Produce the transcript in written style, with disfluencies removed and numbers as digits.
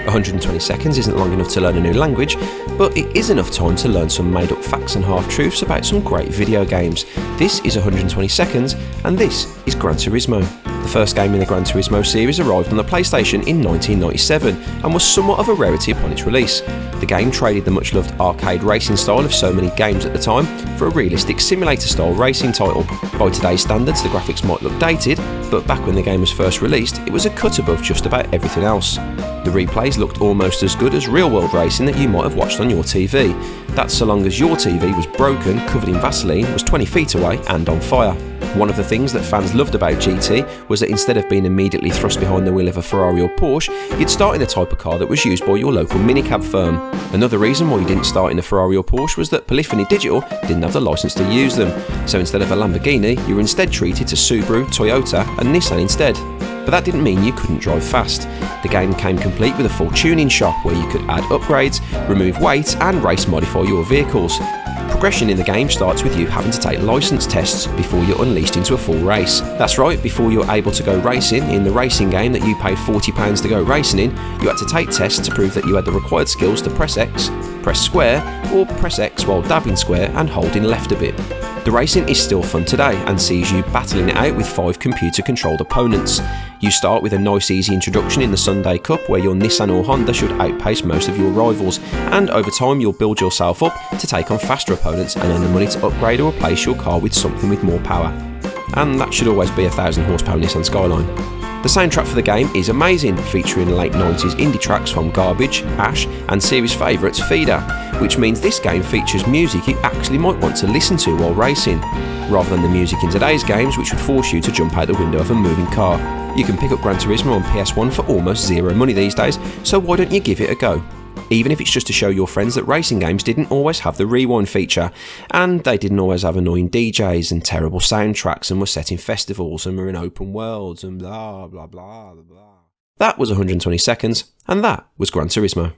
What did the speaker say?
120 seconds isn't long enough to learn a new language, but it is enough time to learn some made-up facts and half-truths about some great video games. This is 120 seconds, and this is Gran Turismo. The first game in the Gran Turismo series arrived on the PlayStation in 1997 and was somewhat of a rarity upon its release. The game traded the much-loved arcade racing style of so many games at the time for a realistic simulator-style racing title. By today's standards, the graphics might look dated, but back when the game was first released, it was a cut above just about everything else. The replays looked almost as good as real-world racing that you might have watched on your TV. That's so long as your TV was broken, covered in Vaseline, was 20 feet away and on fire. One of the things that fans loved about GT was that instead of being immediately thrust behind the wheel of a Ferrari or Porsche, you'd start in the type of car that was used by your local minicab firm. Another reason why you didn't start in a Ferrari or Porsche was that Polyphony Digital didn't have the license to use them, so instead of a Lamborghini, you were instead treated to Subaru, Toyota and Nissan instead. But that didn't mean you couldn't drive fast. The game came complete with a full tuning shop where you could add upgrades, remove weight and race modify your vehicles. Progression in the game starts with you having to take licence tests before you're unleashed into a full race. That's right, before you're able to go racing in the racing game that you paid £40 to go racing in, you had to take tests to prove that you had the required skills to press X, press square, or press X while dabbing square and holding left a bit. The racing is still fun today and sees you battling it out with 5 computer-controlled opponents. You start with a nice easy introduction in the Sunday Cup where your Nissan or Honda should outpace most of your rivals, and over time you'll build yourself up to take on faster opponents and earn the money to upgrade or replace your car with something with more power. And that should always be a 1000 horsepower Nissan Skyline. The soundtrack for the game is amazing, featuring late 90s indie tracks from Garbage, Ash and series favourites Feeder, which means this game features music you actually might want to listen to while racing, rather than the music in today's games which would force you to jump out the window of a moving car. You can pick up Gran Turismo on PS1 for almost zero money these days, so why don't you give it a go? Even if it's just to show your friends that racing games didn't always have the rewind feature, and they didn't always have annoying DJs and terrible soundtracks and were set in festivals and were in open worlds and blah blah blah blah blah. That was 120 seconds, and that was Gran Turismo.